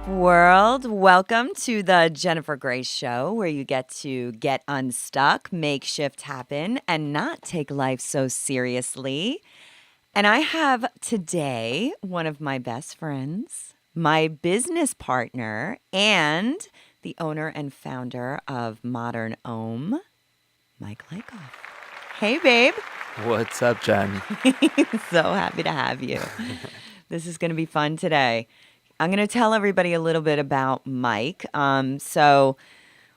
world? Welcome to the Jennifer Grace Show, where you get to get unstuck, make shift happen, and not take life so seriously. And I have today one of my best friends, my business partner, and the owner and founder of Modern Ohm, Mike Likhov. Hey, babe. What's up, Jen? So happy to have you. This is going to be fun today. I'm going to tell everybody a little bit about Mike. I'll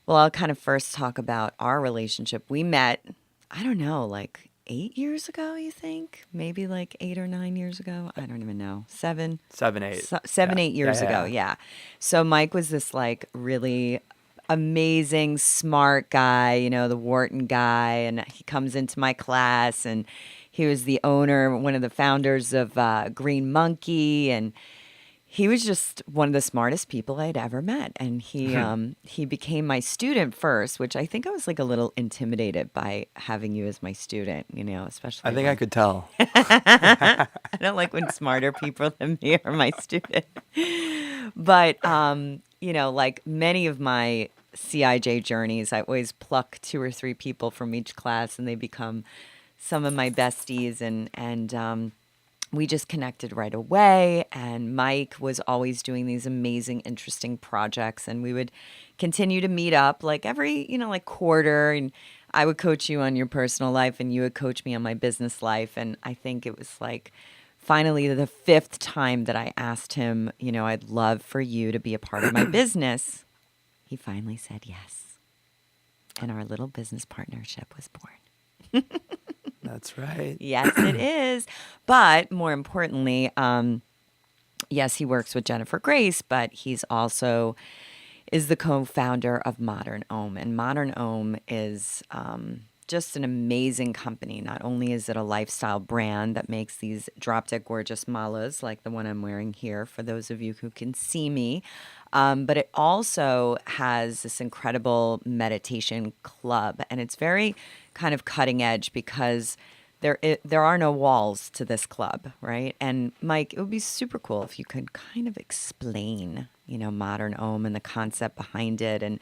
kind of first talk about our relationship. We met, I don't know, like 8 years ago, you think? Maybe like 8 or 9 years ago? I don't even know. 7? 7, 8. 8 years ago, yeah. So Mike was this like really amazing, smart guy, you know, the Wharton guy. And he comes into my class and he was the owner, one of the founders of Green Monkey. And he was just one of the smartest people I'd ever met. And he became my student first, which I think I was like a little intimidated by having you as my student, you know, especially. I think I could tell. I don't like when smarter people than me are my student. But, you know, like many of my CIJ journeys, I always pluck 2 or 3 people from each class and they become some of my besties. And we just connected right away, and Mike was always doing these amazing, interesting projects, and we would continue to meet up like every, you know, like quarter, and I would coach you on your personal life, and you would coach me on my business life, and I think it was like finally the 5th time that I asked him, you know, I'd love for you to be a part of my business. He finally said yes, and our little business partnership was born. That's right. Yes, it is. But more importantly, yes, he works with Jennifer Grace, but he's also is the co-founder of Modern Ohm. And Modern Ohm is just an amazing company. Not only is it a lifestyle brand that makes these drop-dead gorgeous malas like the one I'm wearing here, for those of you who can see me, but it also has this incredible meditation club. And it's very kind of cutting edge because there are no walls to this club, right? And Mike, it would be super cool if you could kind of explain, you know, Modern Ohm and the concept behind it. And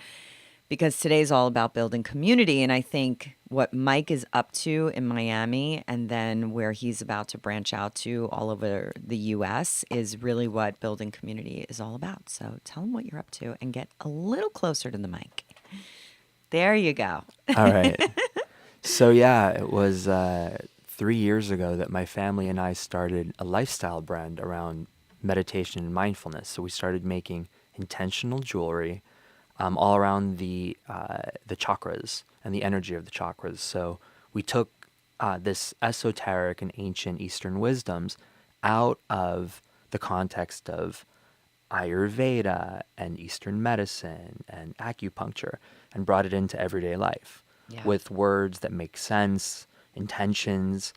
because today's all about building community. And I think what Mike is up to in Miami and then where he's about to branch out to all over the U.S. is really what building community is all about. So tell him what you're up to and get a little closer to the mic. There you go. All right. So yeah, it was 3 years ago that my family and I started a lifestyle brand around meditation and mindfulness. So we started making intentional jewelry all around the chakras and the energy of the chakras. So we took this esoteric and ancient Eastern wisdoms out of the context of Ayurveda and Eastern medicine and acupuncture and brought it into everyday life with words that make sense, intentions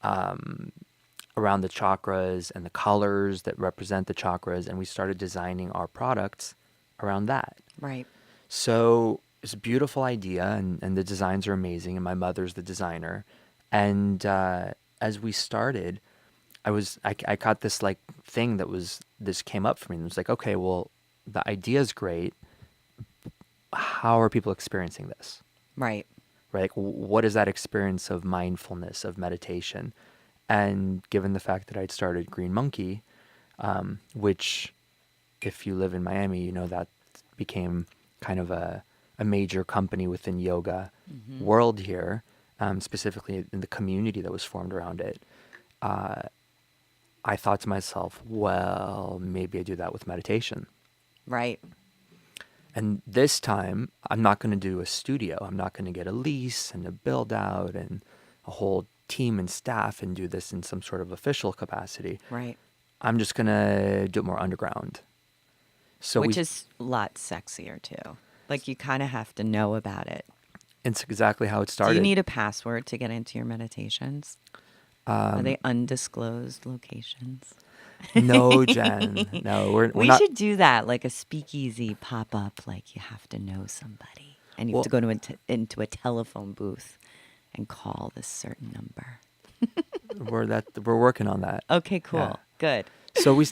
around the chakras and the colors that represent the chakras. And we started designing our products around that. Right. So it's a beautiful idea, and the designs are amazing, and my mother's the designer. And as we started, I got this like thing this came up for me, and it was like, okay, well, the idea is great. How are people experiencing this? Right. Right? Like, what is that experience of mindfulness, of meditation? And given the fact that I'd started Green Monkey, which if you live in Miami, you know that became kind of a major company within yoga world here, specifically in the community that was formed around it. I thought to myself, well, maybe I do that with meditation. Right. And this time, I'm not going to do a studio. I'm not going to get a lease and a build out and a whole team and staff and do this in some sort of official capacity. Right. I'm just going to do it more underground. So Which is a lot sexier too. Like you kind of have to know about it. It's exactly how it started. Do you need a password to get into your meditations? Are they undisclosed locations? No, Jen. No, we're We not. should do that, like a speakeasy pop up. Like you have to know somebody, and you have to go into a telephone booth and call this certain number. We're working on that. Okay, cool, Yeah. good. So we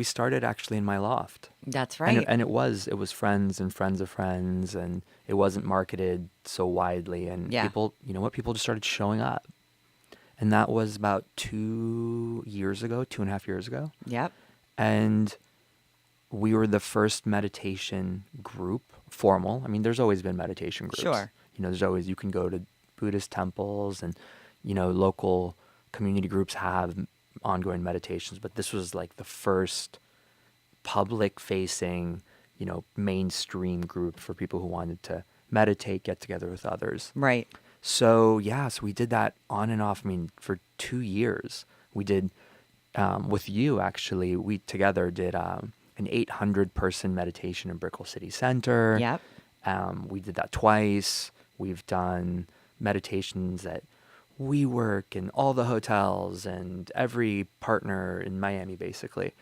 started actually in my loft. That's And right. it was friends and friends of friends, and it wasn't marketed so widely, and Yeah. people, you know what, people just started showing up. And that was about 2 years ago, 2.5 years ago. Yep. And we were the first meditation group, formal. I mean, there's always been meditation groups. Sure. You know, there's always, you can go to Buddhist temples, and, you know, local community groups have ongoing meditations, but this was like the first public facing, you know, mainstream group for people who wanted to meditate, get together with others. Right. So yeah, so we did that on and off. I mean, for 2 years, we did with you actually. We together did an 800-person meditation in Brickell City Center. Yep. We did that twice. We've done meditations at WeWork and all the hotels and every partner in Miami, basically.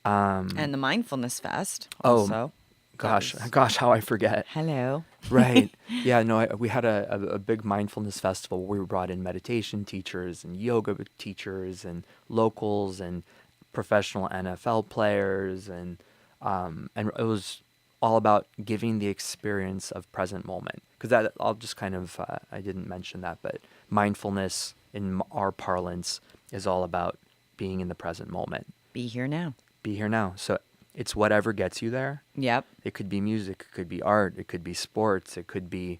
And the Mindfulness Fest Oh also. gosh, That was- gosh, how I forget. Hello. Right. Yeah, no, we had a big mindfulness festival where we brought in meditation teachers and yoga teachers and locals and professional NFL players, and it was all about giving the experience of present moment. Because that, I'll just kind of, I didn't mention that, but mindfulness in our parlance is all about being in the present moment. Be here now. Be here now. So it's whatever gets you there. Yep. It could be music, it could be art, it could be sports, it could be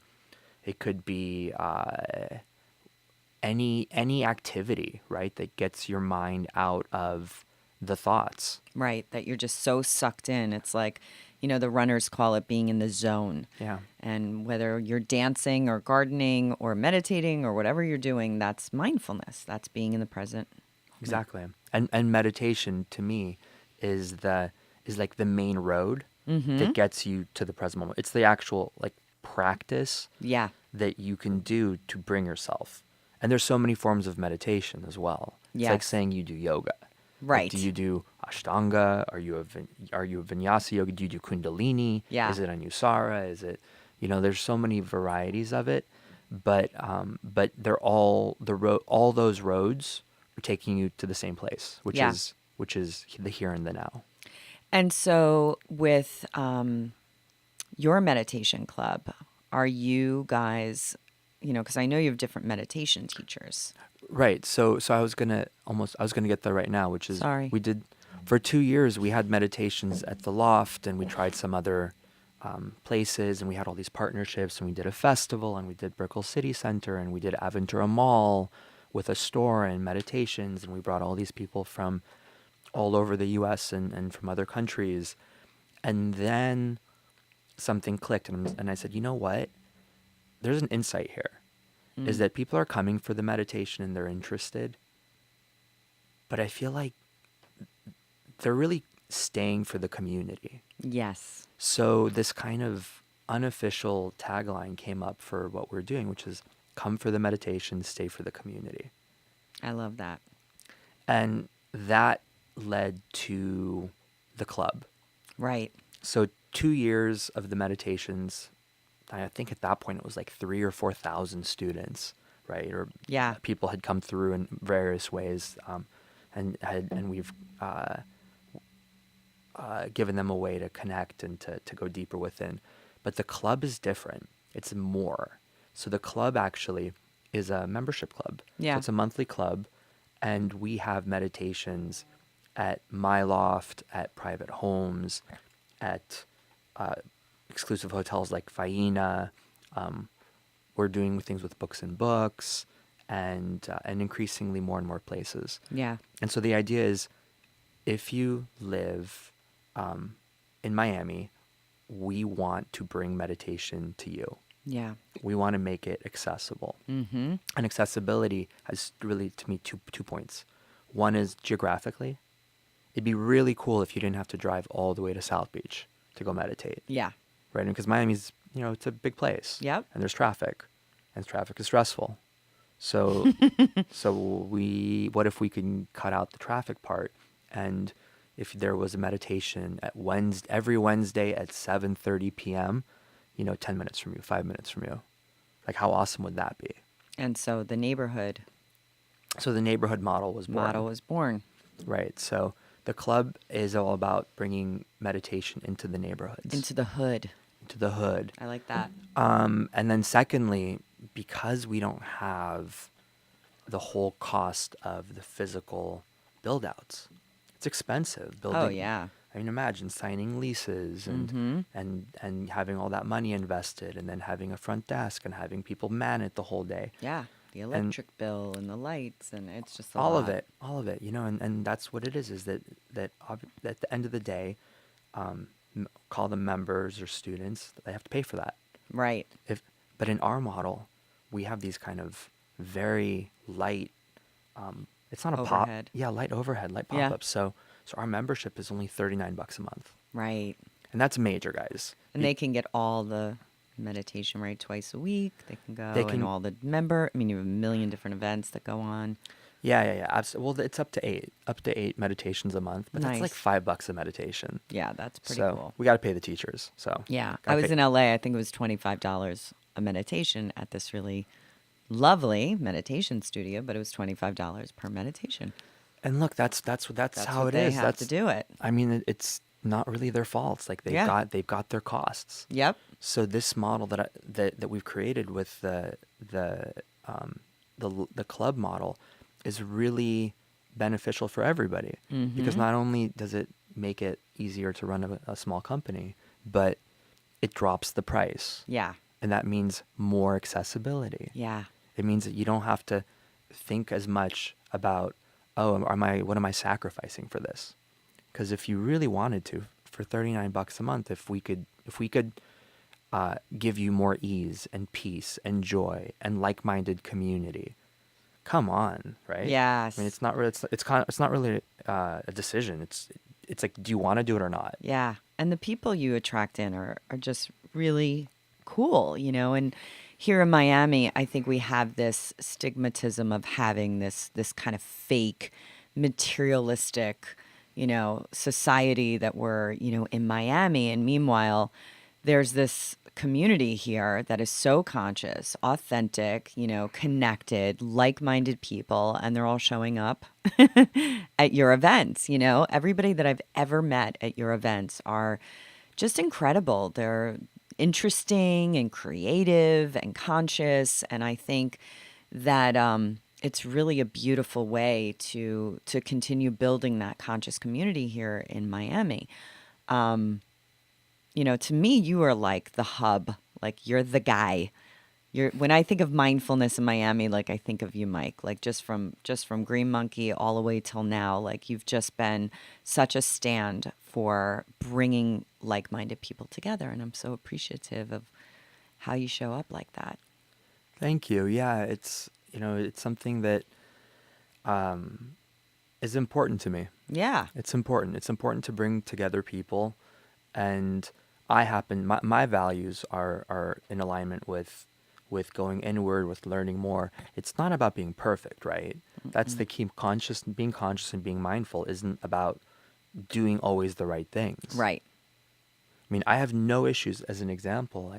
any activity, right, that gets your mind out of the thoughts. Right. That you're just so sucked in. It's like, you know, the runners call it being in the zone. Yeah. And whether you're dancing or gardening or meditating or whatever you're doing, that's mindfulness. That's being in the present. Exactly. And meditation to me is like the main road that gets you to the present moment. It's the actual like practice Yeah. that you can do to bring yourself. And there's so many forms of meditation as well. It's like Yes. saying you do yoga. Like, Right. do you do Ashtanga? Are you a Vinyasa yoga? Do you do Kundalini? Yeah. Is it Anusara? Is it, you know, there's so many varieties of it, but they're all all those roads are taking you to the same place, which Yeah. is the here and the now. And so with your meditation club, are you guys, you know, because I know you have different meditation teachers. Right. So I was gonna get there right now, which is Sorry. we did for 2 years. We had meditations at the Loft, and we tried some other places, and we had all these partnerships, and we did a festival, and we did Brickell City Center, and we did Aventura Mall with a store and meditations, and we brought all these people from all over the U.S. and from other countries, and then something clicked, and I said, you know what? There's an insight here. Is that people are coming for the meditation and they're interested, but I feel like they're really staying for the community. Yes. So this kind of unofficial tagline came up for what we're doing, which is come for the meditation, stay for the community. I love that. And that led to the club. Right. So 2 years of the meditations, I think at that point it was like 3,000 or 4,000 students, right? Or Yeah. people had come through in various ways, and we've given them a way to connect and to go deeper within. But the club is different. It's more. So the club actually is a membership club. Yeah. So it's a monthly club, and we have meditations at my loft, at private homes, at exclusive hotels like Faina. We're doing things with Books and Books, and increasingly more and more places. Yeah. And so the idea is, if you live in Miami, we want to bring meditation to you. Yeah. We want to make it accessible. Mm-hmm. And accessibility has really, to me, two points. One is geographically. It'd be really cool if you didn't have to drive all the way to South Beach to go meditate. Yeah. Right? Because Miami's, you know, it's a big place. Yep. And there's traffic. And traffic is stressful. So what if we can cut out the traffic part, and if there was a meditation at every Wednesday at 7:30 p.m., you know, 10 minutes from you, 5 minutes from you. Like, how awesome would that be? And so the neighborhood So the neighborhood model was born. model was born. Right. So The club is all about bringing meditation into the neighborhoods, Into the hood. into the hood. I like that. And then secondly, because we don't have the whole cost of the physical build outs, it's expensive building. Oh, yeah. I mean, imagine signing leases and having all that money invested, and then having a front desk and having people man it the whole day. Yeah. The electric bill and the lights, and it's just a All lot. of it, and that's what it is that at the end of the day, call them members or students, they have to pay for that. Right. But in our model, we have these kind of very light, it's not a Overhead. light overhead, light Yeah. pop-ups. So our membership is only $39 a month. Right. And that's major, guys. And they can get all the meditation right twice a week. They can go They can- and all the member. I mean, you have a million different events that go on. Yeah. Absolutely. Well, it's up to eight meditations a month, but that's like Nice. $5 a meditation. Yeah, that's pretty So cool. we got to pay the teachers. So Yeah, gotta I was pay- in LA. I think it was $25 a meditation at this really lovely meditation studio, but it was $25 per meditation. And look, that's That's how what it they is. have That's to do it. I mean, it's not really their fault. It's like Yeah. they've got their costs. Yep. So this model that we've created with the club model is really beneficial for everybody, because not only does it make it easier to run a small company, but it drops the price, Yeah. and that means more accessibility. Yeah. It means that you don't have to think as much about, what am I sacrificing for this? Because if you really wanted to, for $39 a month, if we could give you more ease and peace and joy and like-minded community, come on, right? Yes. I mean, it's not really it's not really a decision. It's like, do you want to do it or not? Yeah. And the people you attract in are just really cool, and here in Miami, I think we have this stigmatism of having this kind of fake materialistic, society that we're, in Miami. And meanwhile, there's this community here that is so conscious, authentic, connected, like-minded people, and they're all showing up at your events. Everybody that I've ever met at your events are just incredible. They're interesting and creative and conscious, and I think that it's really a beautiful way to continue building that conscious community here in Miami. To me, you are like the hub, like you're the guy. When I think of mindfulness in Miami, like I think of you, Mike, like just from Green Monkey all the way till now, like you've just been such a stand for bringing like-minded people together. And I'm so appreciative of how you show up like that. Thank you. Yeah, it's something that is important to me. Yeah. It's important. It's important to bring together people, and my values are in alignment with going inward, with learning more. It's not about being perfect, right? That's the key. Being conscious and being mindful isn't about doing always the right things. Right. I mean, I have no issues. As an example,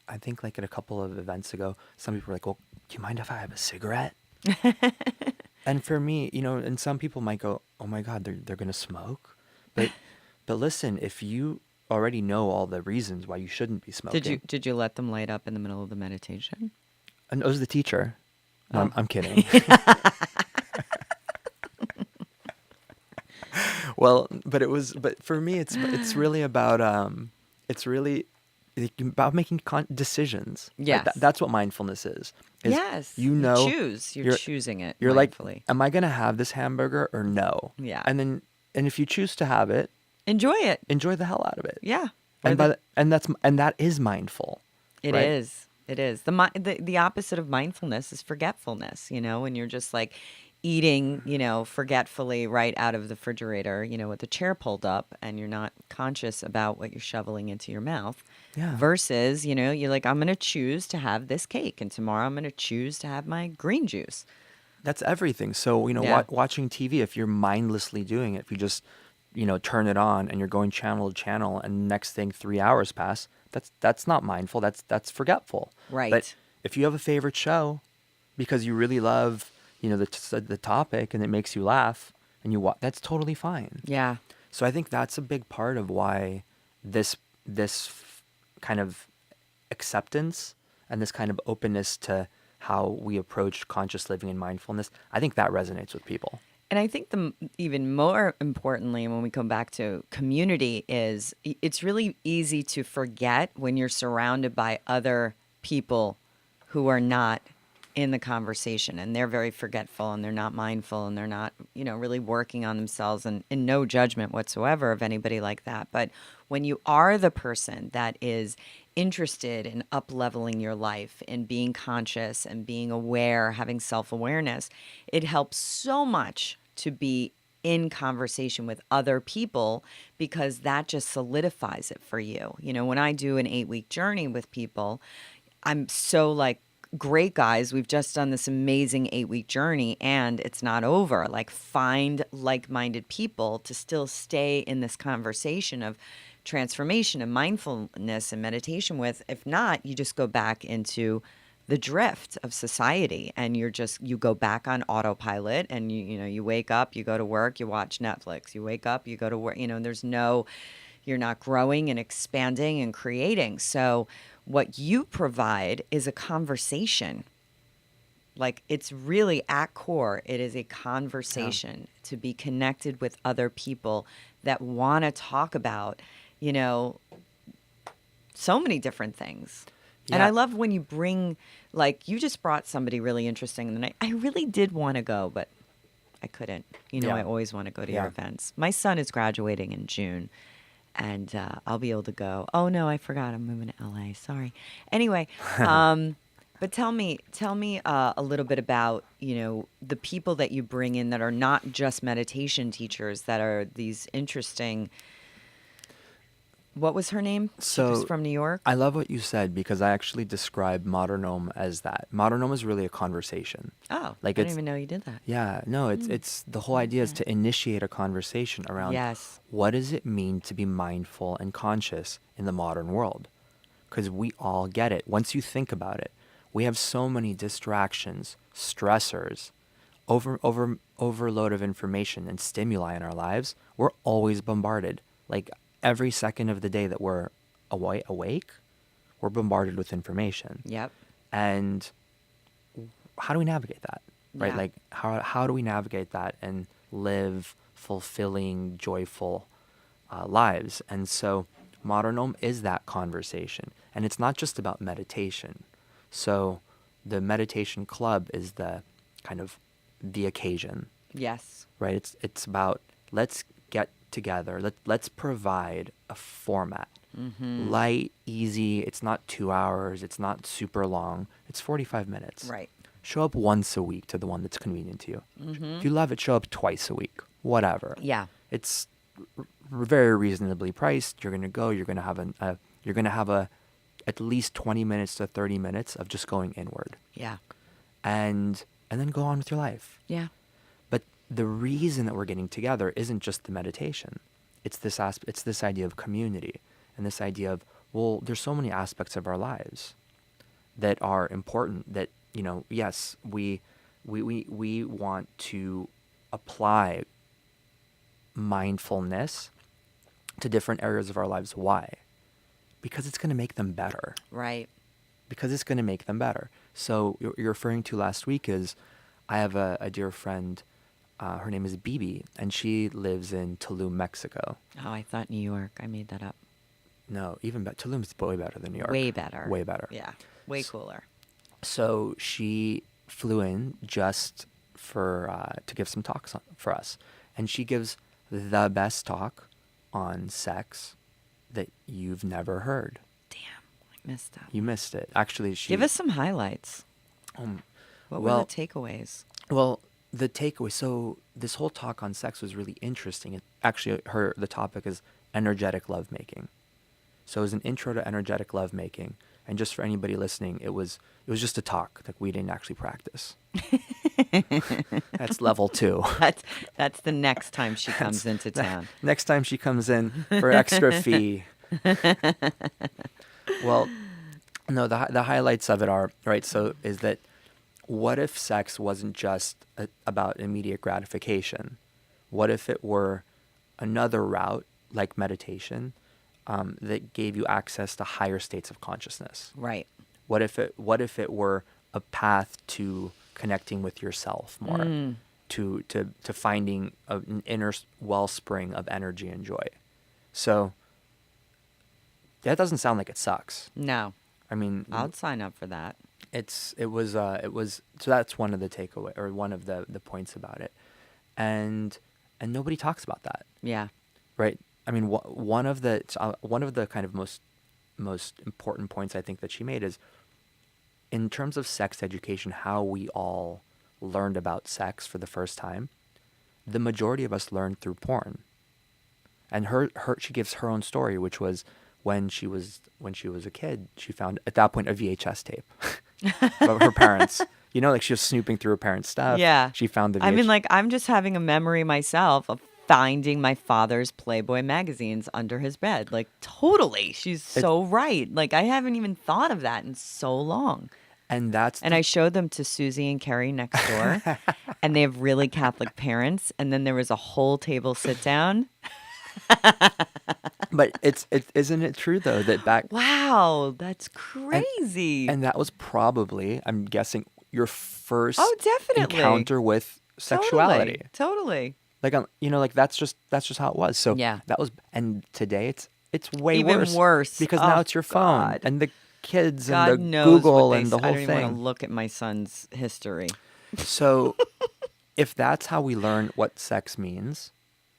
I think like at a couple of events ago, some people were like, "Well, do you mind if I have a cigarette?" And for me, and some people might go, "Oh my God, they're gonna smoke," but listen, if you already know all the reasons why you shouldn't be smoking. Did you let them light up in the middle of the meditation? And it was the teacher. No, Oh. I'm kidding. Well, but for me, it's really about making decisions. Like, Yes. that's what mindfulness is. Yes. You know, choose. You're choosing it You're mindfully. like, am I gonna have this hamburger or no? Yeah. And if you choose to have it, Enjoy it. enjoy the hell out of it. Yeah. And that is mindful. It right? is. It is. The opposite of mindfulness is forgetfulness, when you're just like eating, forgetfully right out of the refrigerator, with the chair pulled up, and you're not conscious about what you're shoveling into your mouth. Yeah. Versus, you're like, I'm going to choose to have this cake, and tomorrow I'm going to choose to have my green juice. That's everything. So, Yeah. watching TV, if you're mindlessly doing it, if you just, turn it on and you're going channel to channel, and next thing 3 hours pass, that's not mindful. That's forgetful. Right. But if you have a favorite show because you really love, the topic, and it makes you laugh, and you watch, that's totally fine. Yeah. So I think that's a big part of why kind of acceptance and this kind of openness to how we approach conscious living and mindfulness, I think that resonates with people. And I think even more importantly, when we come back to community, is it's really easy to forget when you're surrounded by other people who are not in the conversation, and they're very forgetful and they're not mindful and they're not, really working on themselves, and no judgment whatsoever of anybody like that. But when you are the person that is interested in up leveling your life and being conscious and being aware, having self awareness, it helps so much to be in conversation with other people, because that just solidifies it for you. When I do an 8-week journey with people, I'm so like, great guys, we've just done this amazing 8-week journey and it's not over. Like, find like-minded people to still stay in this conversation of transformation and mindfulness and meditation with. If not, you just go back into the drift of society, and you go back on autopilot, and you wake up, you go to work, you watch Netflix, you wake up, you go to work, you're not growing and expanding and creating. So what you provide is a conversation. Like, it's really at core, it is a conversation to be connected with other people that want to talk about, so many different things. And Yeah. I love when you bring, like, you just brought somebody really interesting. And I really did want to go, but I couldn't. Yeah. I always want to go to your Yeah. events. My son is graduating in June, and I'll be able to go. Oh, no, I forgot. I'm moving to LA. Sorry. Anyway, but tell me a little bit about, the people that you bring in that are not just meditation teachers, that are these interesting. What was her name? She was So from New York? I love what you said, because I actually describe Modern Om as that. Modern Om is really a conversation. Oh, Like, I didn't it's even know you did that. Yeah, no, it's the whole idea is to initiate a conversation around Yes. what does it mean to be mindful and conscious in the modern world? Because we all get it. Once you think about it, we have so many distractions, stressors, overload of information and stimuli in our lives. We're always bombarded. Like, every second of the day that we're awake, we're bombarded with information. Yep. And how do we navigate that? Right? Yeah. Like, how do we navigate that and live fulfilling, joyful lives? And so Modern Om is that conversation. And it's not just about meditation. So the meditation club is the kind of the occasion, Yes. right? It's about, let's get together. Let's provide a format. Light, easy. It's not 2 hours. It's not super long. It's 45 minutes. Right. Show up once a week to the one that's convenient to you. If you love it, show up twice a week. Whatever. Yeah. It's very reasonably priced. You're gonna go. You're gonna have at least 20 minutes to 30 minutes of just going inward, Yeah. and then go on with your life. Yeah. But the reason that we're getting together isn't just the meditation. It's this idea of community, and this idea of, well, there's so many aspects of our lives that are important, that, yes, we want to apply mindfulness to different areas of our lives. Why? Because it's going to make them better. Right. Because it's going to make them better. So you're referring to last week is, I have a dear friend, her name is Bibi, and she lives in Tulum, Mexico. Oh, I thought New York. I made that up. No, even better. Tulum's way better than New York. Way better. Way better. Yeah. Way cooler. So she flew in just to give some talks for us. And she gives the best talk on sex that you've never heard. Damn. I missed that. You missed it. Actually, she... Give us some highlights. What were the takeaways? Well, the takeaway, so this whole talk on sex was really interesting. Actually, the topic is energetic lovemaking. So it was an intro to energetic lovemaking. And just for anybody listening, it was just a talk. Like, we didn't actually practice. That's level 2. That's the next time she comes into town. Next time she comes in for extra fee. Well, no, the highlights of it are, right, so is that, what if sex wasn't just about immediate gratification? What if it were another route like meditation that gave you access to higher states of consciousness? Right. What if it were a path to connecting with yourself more, to finding an inner wellspring of energy and joy? So that doesn't sound like it sucks. No, I mean, I'd sign up for that. it was so that's one of the takeaway, or one of the points about it, and nobody talks about that, Yeah. right? I mean, one of the kind of most important points I think that she made is, in terms of sex education, how we all learned about sex for the first time. The majority of us learned through porn. And she gives her own story, which was when she was a kid, she found at that point a VHS tape of her parents. Like she was snooping through her parents' stuff. Yeah. She found the I mean, VHS. like, I'm just having a memory myself of finding my father's Playboy magazines under his bed. Like, totally. She's so right. Like, I haven't even thought of that in so long. And that's And I showed them to Susie and Carrie next door, and they have really Catholic parents. And then there was a whole table sit down. but isn't it true though that back Wow, that's and crazy. and that was probably, I'm guessing, your first Oh, definitely. encounter with sexuality. Totally. Like like that's just how it was. So Yeah. that was, and today it's way Even worse. worse. Because Oh, now it's your phone God. and the kids and God the knows Google what they and the I whole don't even want to thing. look at my son's history. So if that's how we learn what sex means,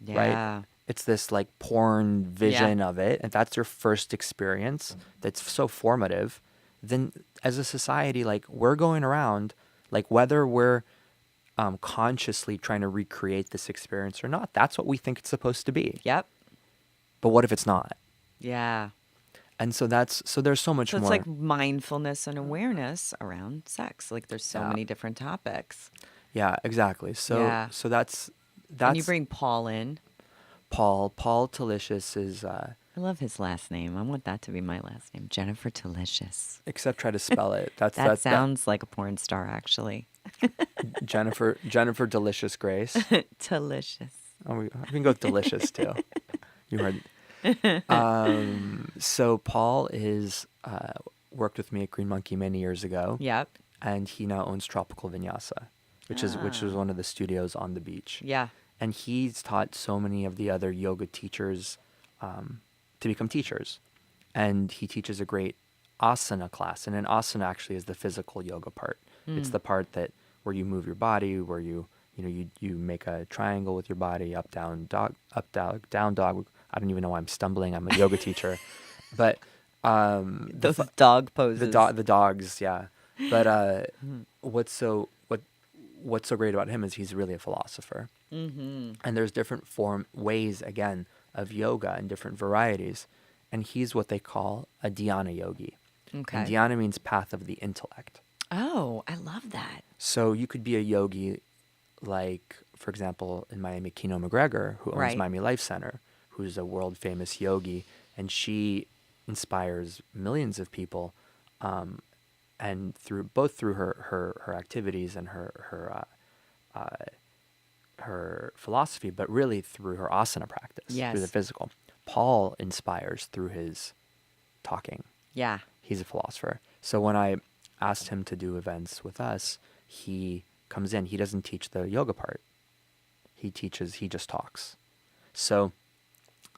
right? Yeah. It's this like porn vision of it, and that's your first experience that's so formative. Then as a society, like, we're going around, like, whether we're consciously trying to recreate this experience or not, that's what we think it's supposed to be. Yep. But what if it's not? Yeah. And so there's so much So it's more. like mindfulness and awareness around sex. Like, there's so Yeah. many different topics. Yeah, exactly. So Yeah. so that's And you bring Paul in. Paul Talicious is I love his last name. I want that to be my last name, Jennifer Talicious. except try to spell it. That sounds like a porn star, actually. Jennifer Delicious Grace. Talicious. Oh, we can go with delicious too. You heard. So Paul is worked with me at Green Monkey many years ago, Yep. and he now owns Tropical Vinyasa, which is one of the studios on the beach. Yeah. And he's taught so many of the other yoga teachers to become teachers, and he teaches a great asana class. And an asana actually is the physical yoga part. It's the part that where you move your body, where you make a triangle with your body, up down dog, down dog. I don't even know why I'm stumbling. I'm a yoga teacher, but Those dog poses. the dogs, yeah. But what's so great about him is he's really a philosopher. Mm-hmm. And there's different ways, again, of yoga and different varieties. And he's what they call a dhyana yogi. Okay. And dhyana means path of the intellect. Oh, I love that. So you could be a yogi, like, for example, in Miami, Kino McGregor, who owns Right. Miami Life Center, who's a world famous yogi, and she inspires millions of people, and through her activities and her philosophy, but really through her asana practice, Yes. through the physical. Paul inspires through his talking. Yeah. He's a philosopher. So when I asked him to do events with us, he comes in. He doesn't teach the yoga part. He just talks. So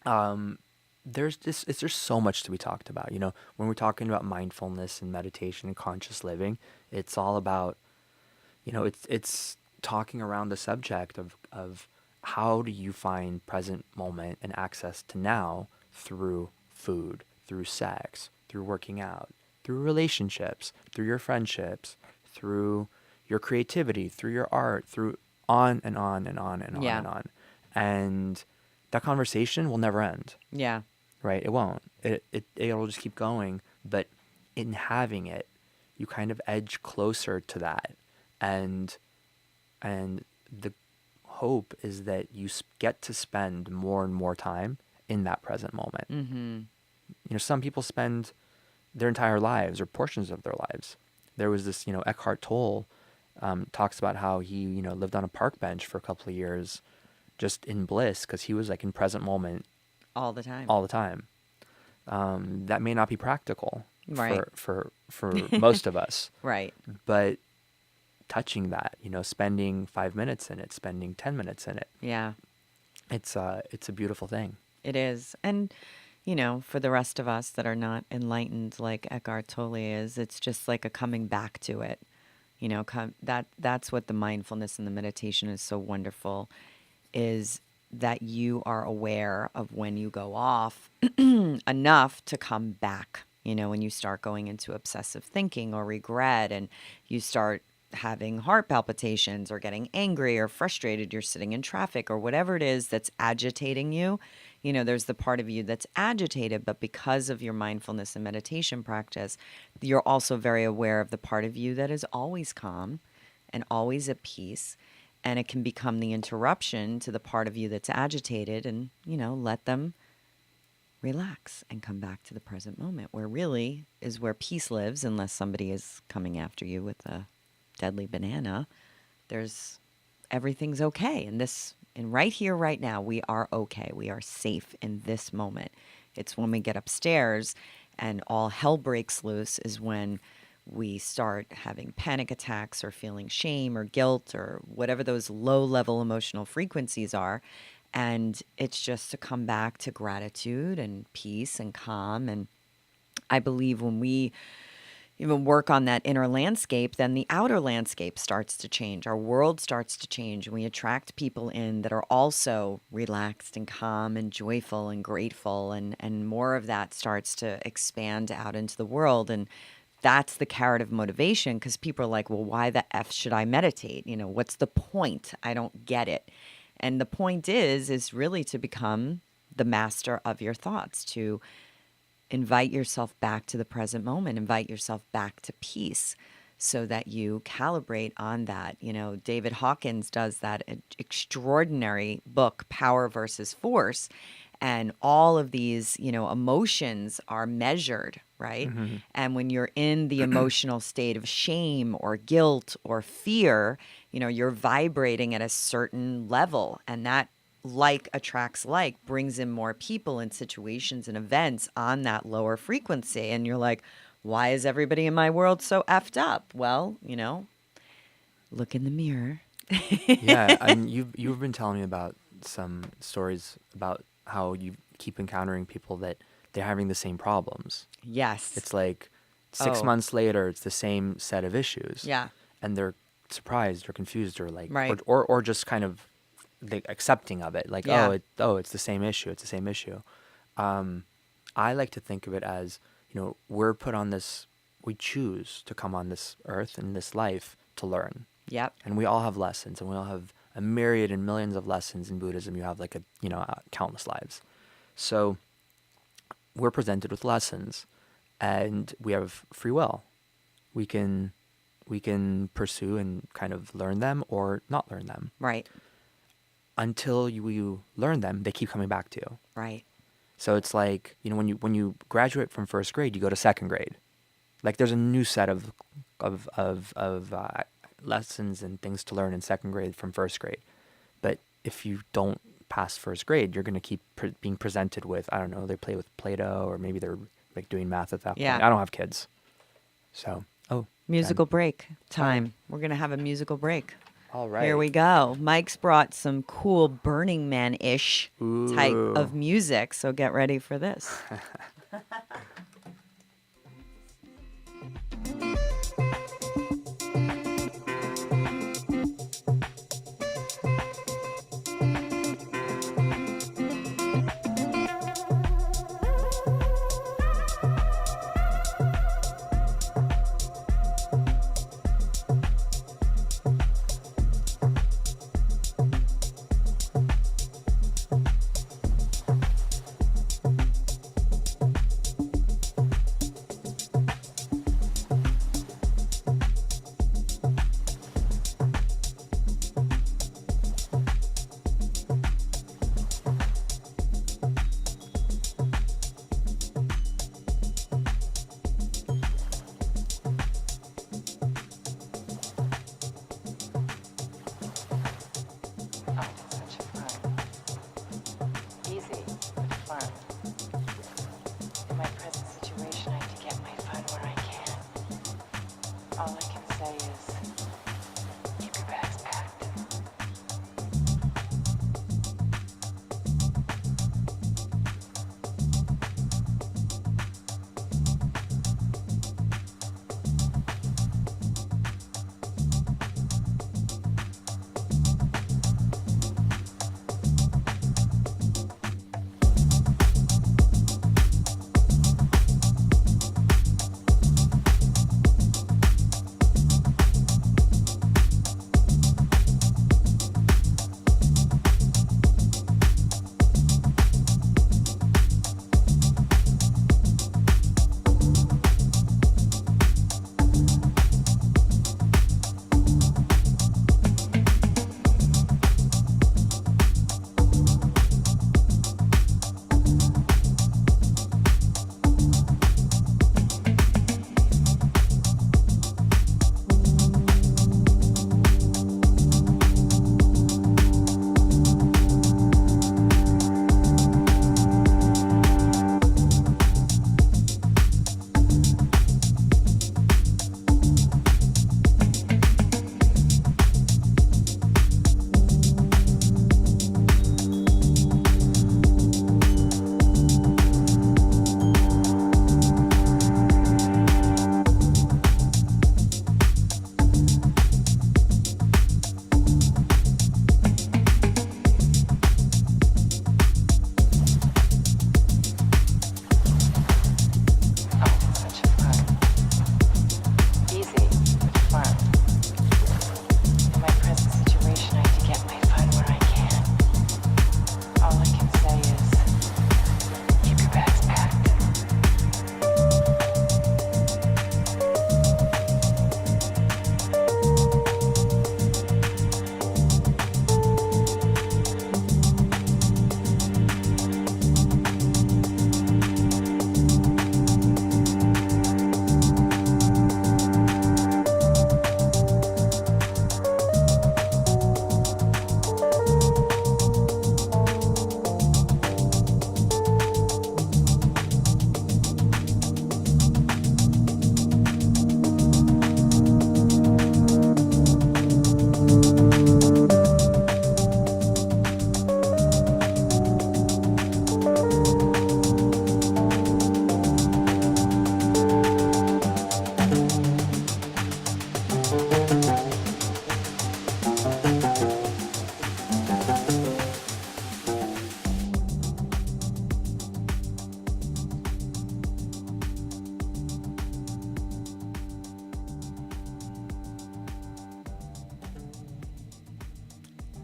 there's so much to be talked about. When we're talking about mindfulness and meditation and conscious living, it's all about, it's talking around the subject of how do you find present moment and access to now through food, through sex, through working out, through relationships, through your friendships, through your creativity, through your art, through on and on and on and on Yeah. and on. And that conversation will never end, Yeah. right? It won't. It'll just keep going. But in having it, you kind of edge closer to that. And the hope is that you get to spend more and more time in that present moment. Mm-hmm. Some people spend their entire lives or portions of their lives. There was this, Eckhart Tolle talks about how he, lived on a park bench for a couple of years, just in bliss because he was like in present moment All the time. all the time. That may not be practical Right. for most of us, Right. but touching that, spending 5 minutes in it, spending 10 minutes in it, Yeah, it's a beautiful thing. it is. And, for the rest of us that are not enlightened like Eckhart Tolle is, it's just like a coming back to it. That's what the mindfulness and the meditation is so wonderful, is that you are aware of when you go off enough to come back. When you start going into obsessive thinking or regret, and you start having heart palpitations or getting angry or frustrated, you're sitting in traffic or whatever it is that's agitating you. There's the part of you that's agitated, but because of your mindfulness and meditation practice, you're also very aware of the part of you that is always calm and always at peace. And it can become the interruption to the part of you that's agitated, and, let them relax and come back to the present moment, where really is where peace lives, unless somebody is coming after you with a deadly banana. Everything's okay. And right here, right now, we are okay. We are safe in this moment. It's when we get upstairs and all hell breaks loose is when we start having panic attacks or feeling shame or guilt or whatever those low-level emotional frequencies are. And it's just to come back to gratitude and peace and calm. And I believe when we even work on that inner landscape, then the outer landscape starts to change. Our world starts to change, and we attract people in that are also relaxed and calm and joyful and grateful. And more of that starts to expand out into the world. And that's the carrot of motivation, because people are like, well, why the F should I meditate? What's the point? I don't get it. And the point is really to become the master of your thoughts, to invite yourself back to the present moment, invite yourself back to peace, so that you calibrate on that. David Hawkins does that extraordinary book, Power versus Force. And all of these, emotions are measured, right? Mm-hmm. And when you're in the emotional state of shame or guilt or fear, you're vibrating at a certain level. And that like attracts like, brings in more people and situations and events on that lower frequency. And you're like, why is everybody in my world so effed up? Well, look in the mirror. Yeah, and you've been telling me about some stories about how you keep encountering people that they're having the same problems. Yes. It's like 6 months later, it's the same set of issues. Yeah. And they're surprised or confused or like, Right. or just kind of accepting of it. Like, Yeah. it's the same issue. It's the same issue. I like to think of it as, we're put on this, we choose to come on this earth and this life to learn. Yep. And we all have lessons, and we all have a myriad and millions of lessons in Buddhism. You have like countless lives. So we're presented with lessons, and we have free will. We can pursue and kind of learn them or not learn them. Right. Until you learn them, they keep coming back to you. Right. So it's like, when you graduate from first grade, you go to second grade. Like there's a new set of lessons and things to learn in second grade from first grade. But if you don't pass first grade, you're going to keep being presented with, I don't know, they play with Play-Doh, or maybe they're like doing math at that Yeah. point. I don't have kids. So, Musical break time. We're going to have a musical break. all right. Here we go. Mike's brought some cool Burning Man-ish type Ooh. of music, so get ready for this.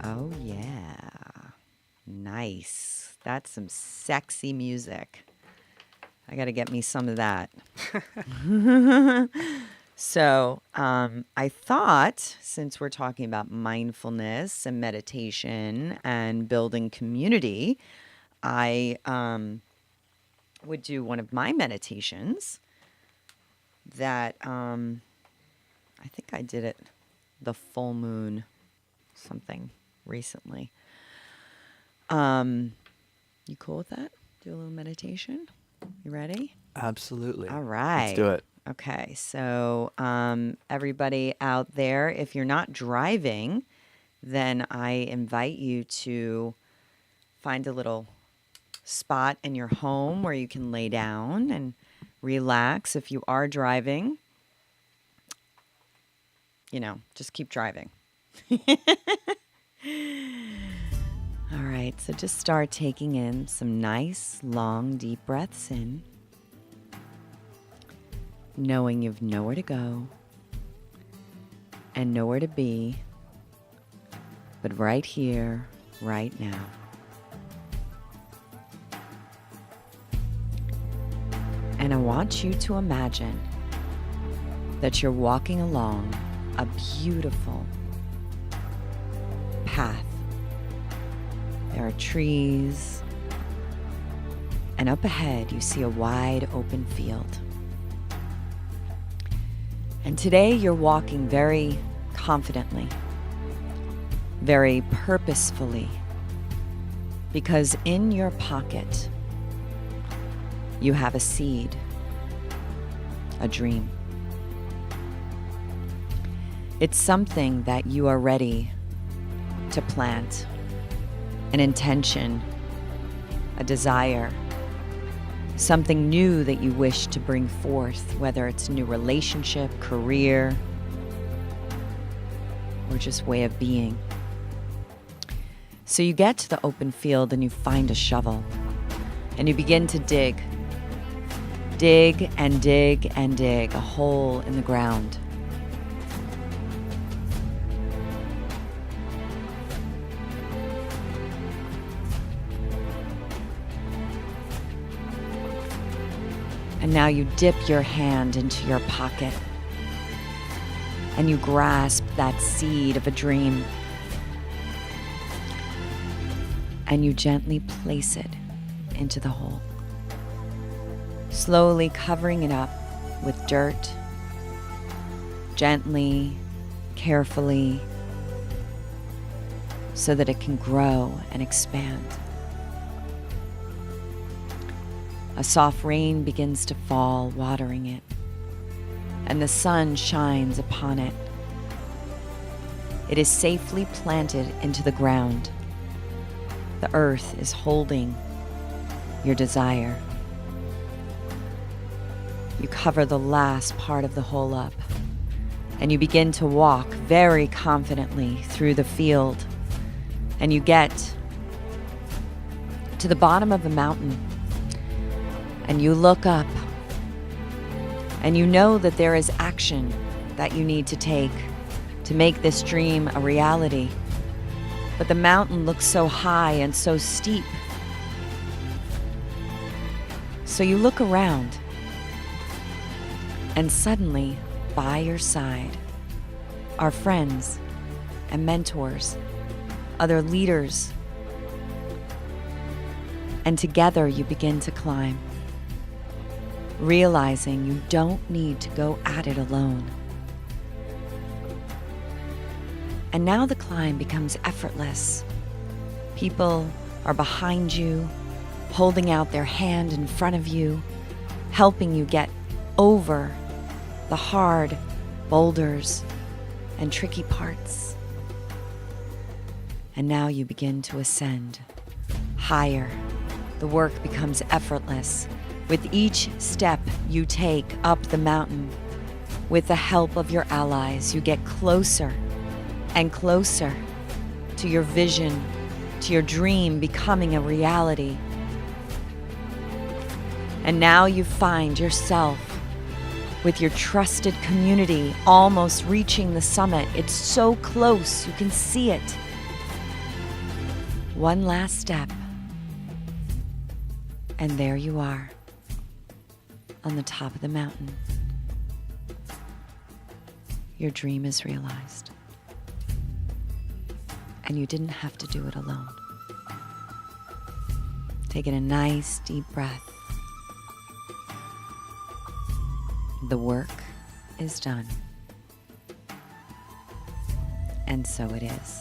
Oh, yeah. Nice. That's some sexy music. I got to get me some of that. So, I thought since we're talking about mindfulness and meditation and building community, I would do one of my meditations that I think I did it the full moon something recently. You cool with that? Do a little meditation? You ready? Absolutely. All right. Let's do it. Okay. So, everybody out there, if you're not driving, then I invite you to find a little spot in your home where you can lay down and relax. If you are driving, just keep driving. All right, so just start taking in some nice, long, deep breaths in, knowing you've nowhere to go and nowhere to be, but right here, right now. And I want you to imagine that you're walking along a beautiful path. There are trees, and up ahead you see a wide open field. And today you're walking very confidently, very purposefully, because in your pocket you have a seed, a dream. It's something that you are ready to plant, an intention, a desire, something new that you wish to bring forth, whether it's a new relationship, career, or just way of being. So you get to the open field and you find a shovel and you begin to dig. Dig and dig and dig a hole in the ground. And now you dip your hand into your pocket and you grasp that seed of a dream and you gently place it into the hole, slowly covering it up with dirt, gently, carefully, so that it can grow and expand. A soft rain begins to fall, watering it, and the sun shines upon it. It is safely planted into the ground. The earth is holding your desire. You cover the last part of the hole up, and you begin to walk very confidently through the field, and you get to the bottom of the mountain. And you look up and you know that there is action that you need to take to make this dream a reality. But the mountain looks so high and so steep. So you look around and suddenly by your side are friends and mentors, other leaders. And together you begin to climb, realizing you don't need to go at it alone. And now the climb becomes effortless. People are behind you, holding out their hand in front of you, helping you get over the hard boulders and tricky parts. And now you begin to ascend higher. The work becomes effortless. With each step you take up the mountain, with the help of your allies, you get closer and closer to your vision, to your dream becoming a reality. And now you find yourself with your trusted community almost reaching the summit. It's so close, you can see it. One last step. And there you are on the top of the mountain. Your dream is realized. And you didn't have to do it alone. Taking a nice deep breath. The work is done. And so it is.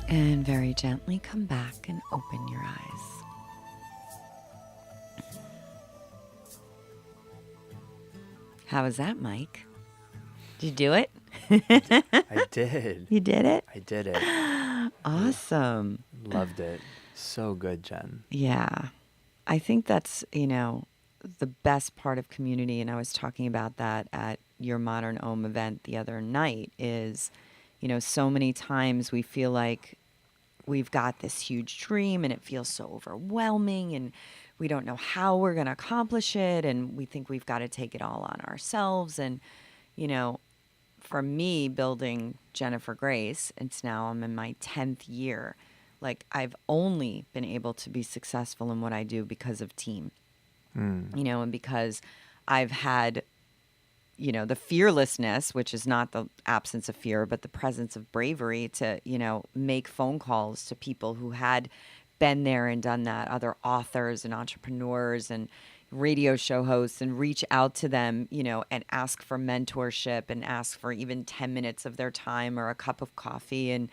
And very gently come back and open your eyes. How was that, Mike? Did you do it? I did. You did it? I did it. Awesome. Loved it. So good, Jen. Yeah. I think that's, the best part of community, and I was talking about that at your Modern Om event the other night, is, so many times we feel like we've got this huge dream and it feels so overwhelming and we don't know how we're going to accomplish it, and we think we've got to take it all on ourselves. And, for me, building Jennifer Grace, I'm in my 10th year. Like, I've only been able to be successful in what I do because of team, and because I've had, the fearlessness, which is not the absence of fear, but the presence of bravery to, make phone calls to people who had been there and done that, other authors and entrepreneurs and radio show hosts, and reach out to them, and ask for mentorship and ask for even 10 minutes of their time or a cup of coffee, and,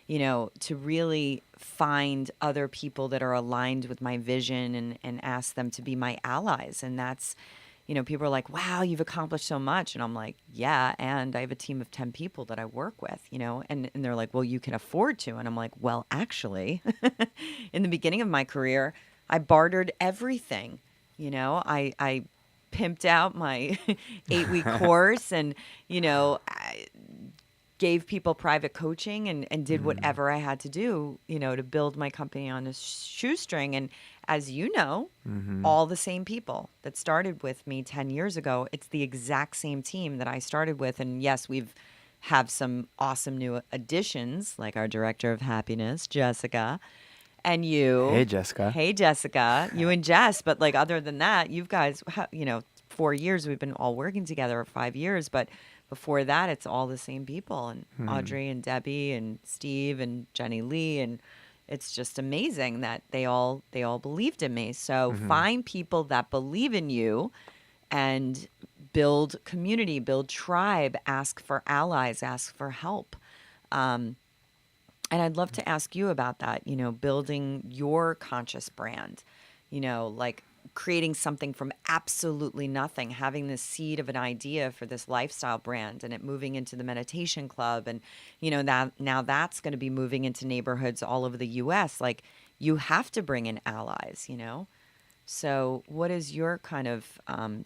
to really find other people that are aligned with my vision and ask them to be my allies. And that's, people are like, wow, you've accomplished so much. And I'm like, yeah, and I have a team of 10 people that I work with, and they're like, well, you can afford to. And I'm like, well, actually, in the beginning of my career, I bartered everything. I pimped out my 8-week course and, I gave people private coaching and did whatever I had to do, to build my company on a shoestring. And as you know, all the same people that started with me 10 years ago, it's the exact same team that I started with. And yes, we've have some awesome new additions, like our director of happiness, Jessica, and you. Hey, Jessica. Hey, Jessica. You and Jess. But like, other than that, you guys, 4 years, we've been all working together, or 5 years. But before that, it's all the same people, and Audrey and Debbie and Steve and Jenny Lee. And it's just amazing that they all believed in me. So find people that believe in you and build community, build tribe, ask for allies, ask for help. And I'd love to ask you about that, building your conscious brand, like creating something from absolutely nothing, having this seed of an idea for this lifestyle brand and it moving into the meditation club. And, that now that's going to be moving into neighborhoods all over the US. Like, you have to bring in allies, So what is your kind of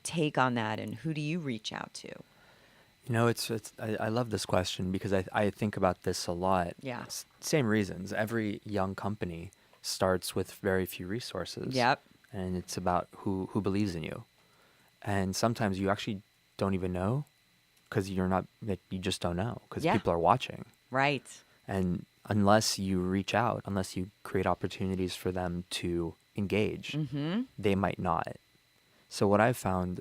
take on that, and who do you reach out to? I love this question because I think about this a lot. Yeah. Same reasons. Every young company starts with very few resources. Yep. And it's about who believes in you. And sometimes you actually don't even know because you just don't know because people are watching. Right. And unless you reach out, unless you create opportunities for them to engage, they might not. So what I've found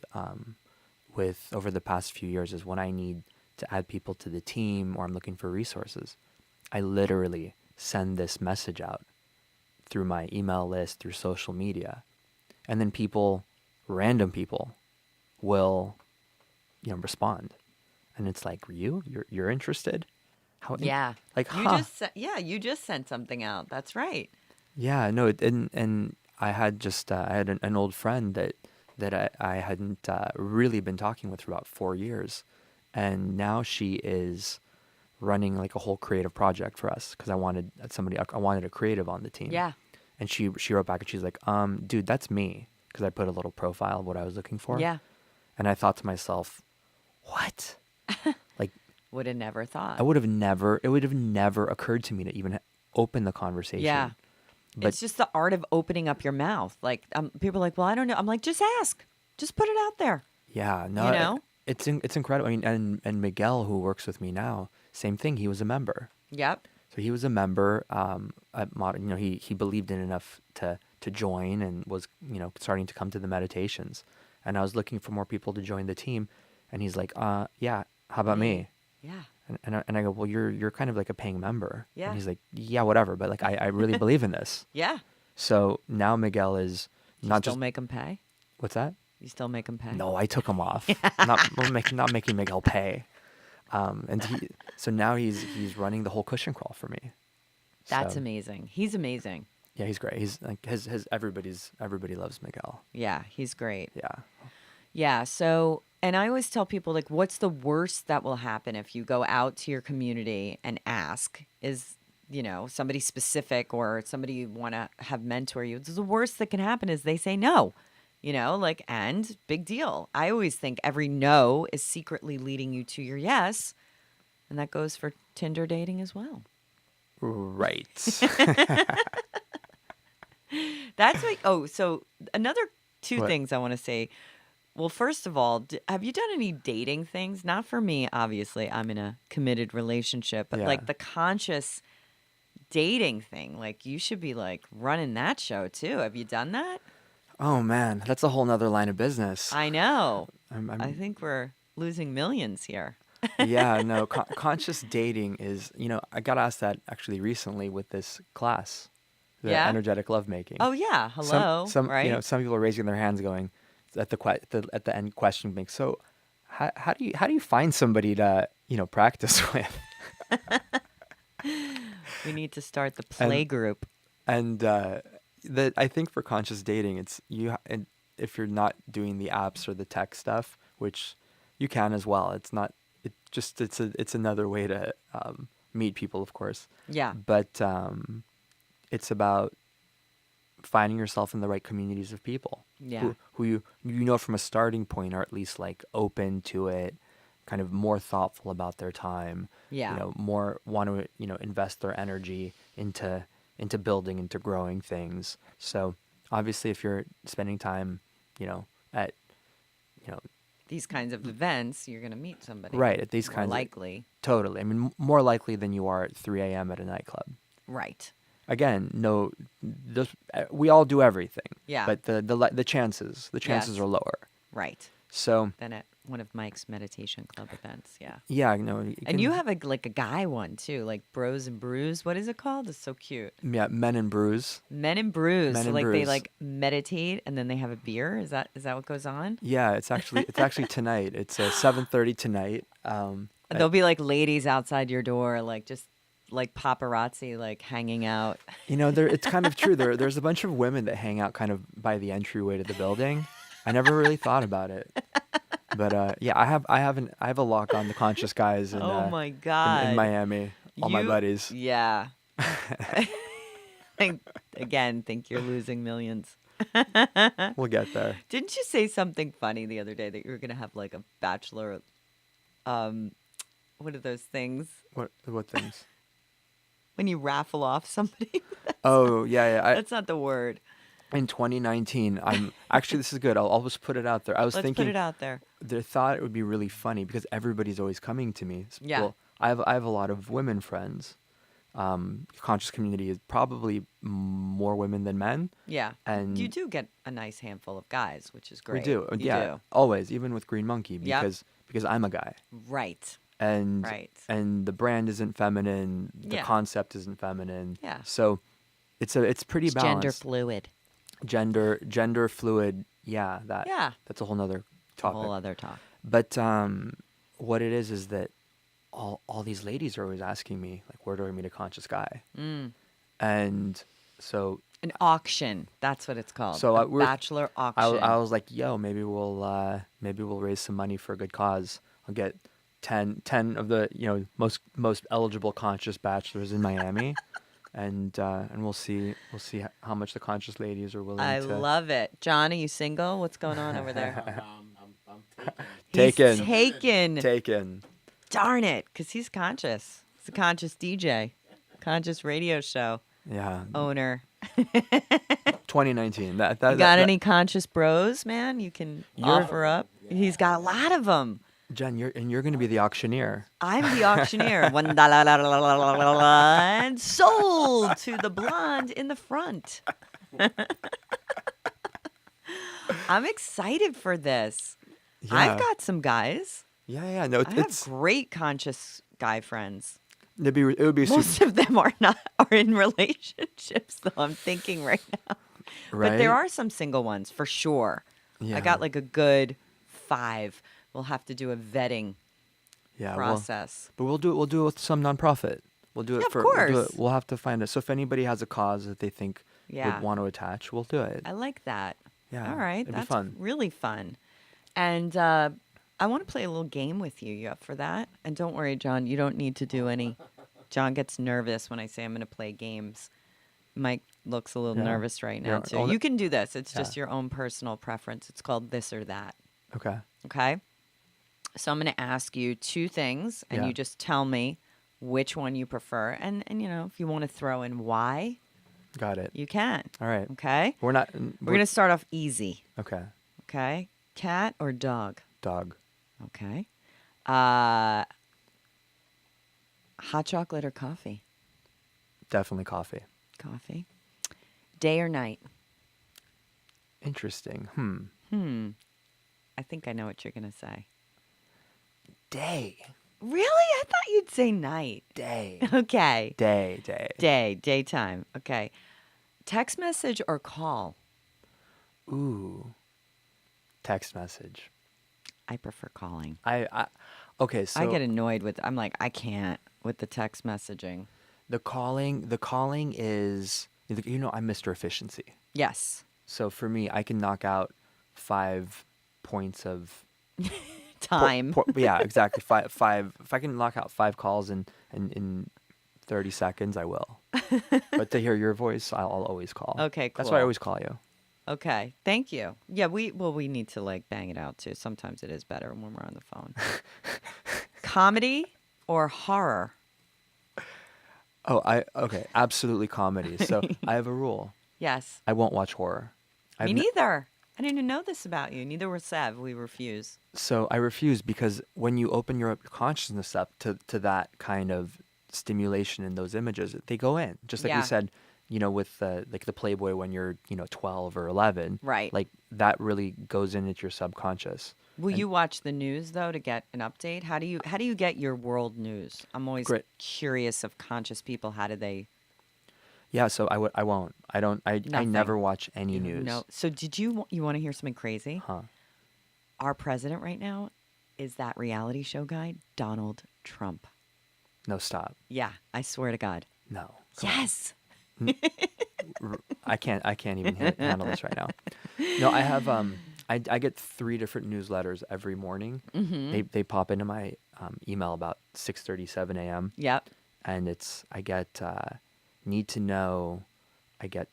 with over the past few years is when I need to add people to the team or I'm looking for resources, I literally send this message out through my email list, through social media. And then random people will, respond. And it's like, you're interested? How? Yeah. Like, you just sent something out. That's right. Yeah, no, and I had I had an old friend that I hadn't really been talking with for about 4 years. And now she is running like a whole creative project for us because I wanted a creative on the team. Yeah. And she wrote back and she's like, dude, that's me. Because I put a little profile of what I was looking for. Yeah. And I thought to myself, what? Like, would have never thought. it would have never occurred to me to even open the conversation. Yeah. But it's just the art of opening up your mouth. Like, people are like, well, I don't know. I'm like, just ask. Just put it out there. yeah, no, it's incredible. I mean, and Miguel, who works with me now, same thing. He was a member. Yep. So he was a member at Modern. He believed in enough to join and was starting to come to the meditations. And I was looking for more people to join the team, and he's like, yeah, how about me? Yeah. And I go, well, you're kind of like a paying member. Yeah. And he's like, yeah, whatever, but like I really believe in this. Yeah. So now Miguel is You not still just make him pay? what's that? You still make him pay? No, I took him off. Not making Miguel pay. So now he's running the whole cushion crawl for me. That's So, amazing. He's amazing. Yeah, he's great. He's like his everybody loves Miguel. Yeah, he's great. Yeah. Yeah. So, and I always tell people, like, what's the worst that will happen if you go out to your community and ask, is, somebody specific or somebody you want to have mentor you? The worst that can happen is they say no, and big deal. I always think every no is secretly leading you to your yes. And that goes for Tinder dating as well. Right. That's like, so another two What? things I want to say. Well, first of all, have you done any dating things? Not for me, obviously. I'm in a committed relationship, but Yeah. like the conscious dating thing, like you should be like running that show too. Have you done that? Oh man, that's a whole nother line of business. I know. I'm I think we're losing millions here. Yeah, no, conscious dating is, I got asked that actually recently with this class, the Yeah? energetic lovemaking. Oh yeah, hello, Some right? some people are raising their hands going at the end question being, so how do you find somebody to, practice with? We need to start the play group. And I think for conscious dating, it's and if you're not doing the apps or the tech stuff, which you can as well. It's another way to meet people, of course. Yeah. But it's about finding yourself in the right communities of people. Yeah. Who you from a starting point are at least like open to it, kind of more thoughtful about their time. Yeah. More want to invest their energy into building, into growing things. So obviously, if you're spending time, at These kinds of events, you're going to meet somebody. right at these More kinds likely. totally. I mean, more likely than you are at 3 a.m. at a nightclub. Right. Again, no, we all do everything. Yeah. But the chances Yes. are lower. Right. So Then at one of Mike's meditation club events. Yeah. yeah, And you have a guy one too, like Bros and Brews. What is it called? It's so cute. Men and brews. Men and Brews. Men So and like they Brews. like meditate and then they have a beer. Is that what goes on? Yeah, it's actually tonight. It's 7:30 tonight. There'll be like ladies outside your door, like just like paparazzi, like hanging out. It's kind of true. There's a bunch of women that hang out kind of by the entryway to the building. I never really thought about it, but yeah, I have a lock on the conscious guys in Oh my God. in Miami. All my buddies. Yeah. Again, think you're losing millions. We'll get there. Didn't you say something funny the other day that you were going to have like a bachelor, what are those things? What things? When you raffle off somebody? Oh yeah. That's not the word. In 2019, actually this is good. I'll just put it out there. I was Let's thinking put it out there. they thought it would be really funny because everybody's always coming to me. Yeah. Well, I have a lot of women friends. Conscious community is probably more women than men. Yeah. And you do get a nice handful of guys, which is great. we do. You Yeah. do. Always, even with Green Monkey, Yep. because I'm a guy. Right. And Right. and the brand isn't feminine, the Yeah. concept isn't feminine. Yeah. So it's pretty It's balanced. gender fluid. Gender fluid. Yeah, that's a whole nother A topic. whole other talk. But what it is that all these ladies are always asking me, like, where do I meet a conscious guy? And so An auction. That's what it's called. So, a we're- bachelor auction. I was like, yo, maybe we'll raise some money for a good cause. I'll get 10 of the most eligible conscious bachelors in Miami, and we'll see how much the conscious ladies are willing I to love it. John, are you single? What's going on over there? I'm taken. He's taken. taken. Darn it, because he's conscious. He's a conscious DJ, conscious radio show Yeah, owner. 2019. You got any conscious bros, man? You can You're- offer up. He's got a lot of them. Jen, you're going to be the auctioneer. I'm the auctioneer. One da la la la la la la la, and sold to the blonde in the front. I'm excited for this. I've Yeah. got some guys. Yeah. No, I have great conscious guy friends. it would be super, Most of them are in relationships, though. I'm thinking right now. right? But there are some single ones for sure. Yeah. I got like a good 5. We'll have to do a vetting yeah, process. but we'll do it with some nonprofit. We'll do it Yeah, of for course. we'll have to find it. So if anybody has a cause that they think Yeah. would want to attach, we'll do it. I like that. Yeah, All right. it'd be That's fun. really fun. And I want to play a little game with you. You up for that? And don't worry, John, you don't need to do any. John gets nervous when I say I'm going to play games. Mike looks a little Yeah. nervous right now, Your too. own- You can do this. It's Yeah. just your own personal preference. It's called this or that. Okay. Okay? So I'm going to ask you 2 things, and Yeah. you just tell me which one you prefer. And if you want to throw in why, Got it. you can. All right. Okay? We're not. We're going to start off easy. Okay. Okay? Cat or dog? Dog. Okay. Hot chocolate or coffee? Definitely coffee. Coffee. Day or night? Interesting. I think I know what you're going to say. Day. Really? I thought you'd say night. Day. Okay. Day. Daytime. Okay. Text message or call? Ooh. Text message. I prefer calling. Okay, so I get annoyed with, I'm like, I can't with the text messaging. the calling is, I'm Mr. Efficiency. Yes. So for me, I can knock out 5 points of Time. yeah, exactly. Five. If I can knock out 5 calls in 30 seconds, I will. But to hear your voice, I'll always call. Okay, That's why I cool. always call you. Okay. Thank you. Yeah, we need to like bang it out too. Sometimes it is better when we're on the phone. Comedy or horror? Oh, okay, absolutely comedy. So I have a rule. Yes. I won't watch horror. Me neither. I didn't even know this about you. Neither was Sev. We refuse. So I refuse because when you open your consciousness up to that kind of stimulation in those images, they go in. Just like Yeah. we said, with like the Playboy when you're 12 or 11. Right. Like that really goes into your subconscious. Will you watch the news though to get an update? How do you get your world news? I'm always Great. curious of conscious people. How do they? Yeah. So I won't. I don't. I Nothing. never watch any news. No. So did you want to hear something crazy? Huh. Our president right now is that reality show guy, Donald Trump. No, stop. Yeah, I swear to God. No. Come on. Yes. I can't even handle this right now. No, I have I get 3 different newsletters every morning. Mm-hmm. They pop into my email about 6:37 a.m. Yep. and I get need to know, I get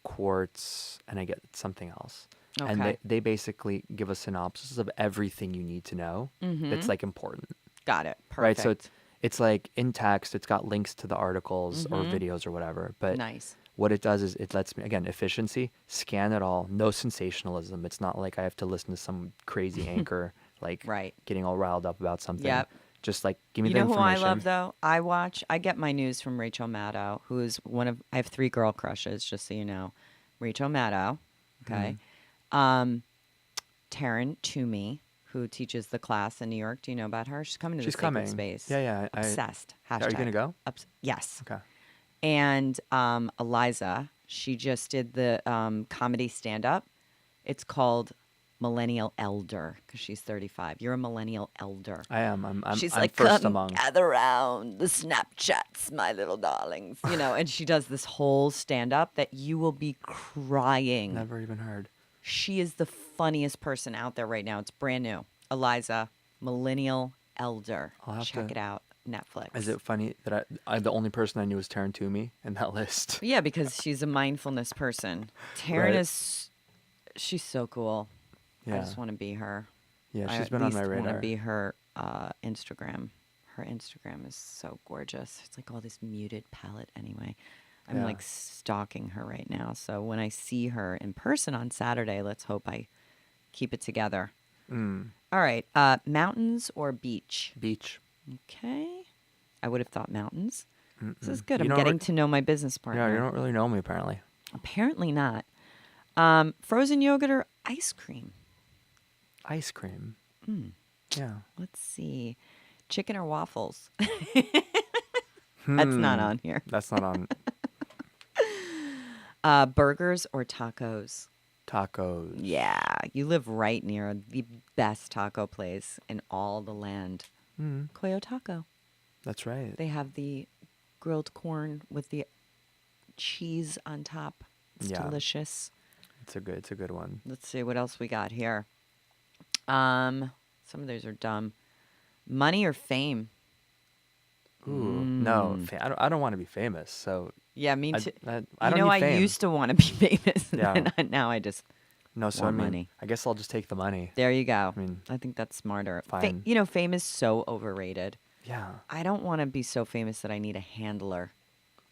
quartz, and I get something else. And Okay. they basically give a synopsis of everything you need to know that's like important. Got it. Perfect. Right? So it's like in text, it's got links to the articles or videos or whatever. But nice. what it does is it lets me, again, efficiency, scan it all, no sensationalism. It's not like I have to listen to some crazy anchor, like Right. getting all riled up about something. Yep. Just like, give me You the know who I information. love though? I get my news from Rachel Maddow, who is I have 3 girl crushes, just so you know. Rachel Maddow, okay. Taryn Toomey, who teaches the class in New York. Do you know about her? She's coming to She's the Sacred coming. Space. Yeah. Obsessed. Are you going to go? Yes. Okay. And Eliza, she just did the comedy stand-up. It's called Millennial Elder because she's 35. You're a millennial elder. I am. She's I'm like, first come among. gather around the Snapchats, my little darlings. And she does this whole stand-up that you will be crying. Never even heard. She is the funniest person out there right now. It's brand new. Eliza, Millennial Elder. I'll have Check to- it out. Netflix. Is it funny that I the only person I knew was Taryn Toomey in that list? Yeah, because she's a mindfulness person. Taryn Right. she's so cool. I Yeah. just want to be her. Yeah, I she's at been on least my want to radar. be her Instagram. Her Instagram is so gorgeous. It's like all this muted palette anyway. I'm Yeah. like stalking her right now. So when I see her in person on Saturday, let's hope I keep it together. Mm. All right. Mountains or beach? Beach. Okay. I would have thought mountains. This is Mm-mm. good. You I'm don't getting re- to know my business Yeah, you partner. don't really know me apparently. Apparently not. Frozen yogurt or ice cream? Ice cream. Mm. Yeah. Let's see. Chicken or waffles? That's not on here. That's not on Burgers or tacos? tacos. Yeah, you live right near the best taco place in all the land. Mm. Coyo Taco. That's right. They have the grilled corn with the cheese on top. It's Yeah. delicious. It's a good one. Let's see what else we got here. Some of those are dumb. Money or fame? Ooh, no. I don't want to be famous. So Yeah, me I, too. I don't need I fame. used to want to be famous. Yeah. And now I just No, so want I mean, money. I guess I'll just take the money. There you go. I mean, I think that's smarter. fine. Fame is so overrated. Yeah. I don't want to be so famous that I need a handler.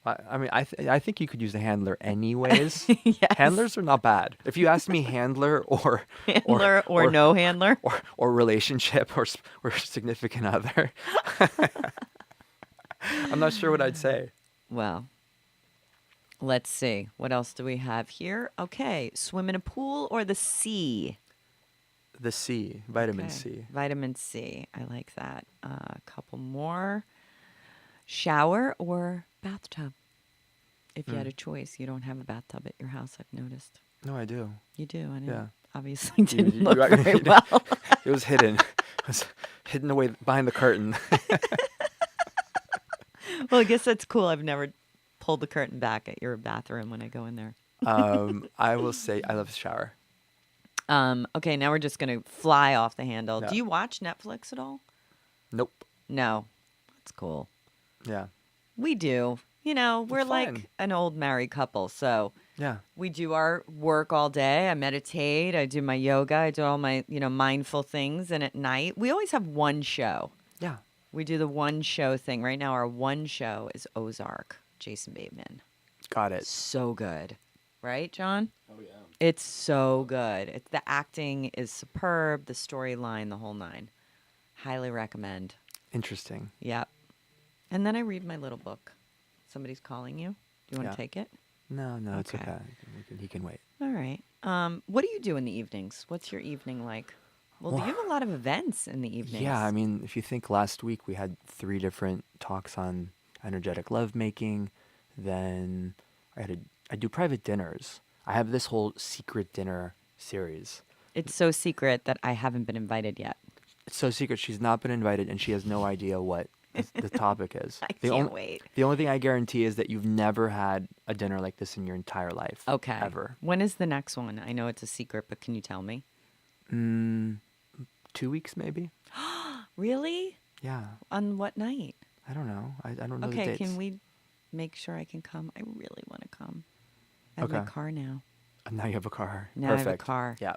I mean, I think you could use a handler anyways. Yes. Handlers are not bad. If you ask me, handler or Handler or no handler? or relationship or significant other, I'm not sure what I'd say. Well, let's see. What else do we have here? Okay. Swim in a pool or the sea? The C, vitamin Okay. C. Vitamin C. I like that. A couple more. Shower or bathtub? If you had a choice, you don't have a bathtub at your house, I've noticed. No, I do. You do, I know. Yeah. Obviously didn't you look got- very well. It was hidden. It was hidden away behind the curtain. Well, I guess that's cool. I've never pulled the curtain back at your bathroom when I go in there. I will say I love to shower. Okay, now we're just going to fly off the handle. Yeah. Do you watch Netflix at all? Nope. No. That's cool. Yeah. We do. You know, we're It's like fine. an old married couple. So Yeah. we do our work all day. I meditate. I do my yoga. I do all my, mindful things. And at night, we always have one show. Yeah. We do the one show thing. Right now, our one show is Ozark, Jason Bateman. Got it. So good. Right, John? Oh yeah. It's so good. The acting is superb. The storyline, the whole nine. Highly recommend. Interesting. Yep. And then I read my little book. Somebody's calling you. Do you want Yeah. to take it? No, it's Okay. okay. He can wait. All right. What do you do in the evenings? What's your evening like? Well, you have a lot of events in the evenings. Yeah, I mean, if you think last week we had 3 different talks on energetic lovemaking, then I do private dinners. I have this whole secret dinner series. It's so secret that I haven't been invited yet. It's so secret she's not been invited and she has no idea what the topic is. I The can't only- wait. The only thing I guarantee is that you've never had a dinner like this in your entire life. Okay. Ever. When is the next one? I know it's a secret, but can you tell me? 2 weeks maybe? Really? Yeah. On what night? I don't know. I don't know the Okay, dates. can we make sure I can come? I really want to come. I have my Okay. car now. Now you have a car. Now I Perfect. have a car. Yeah.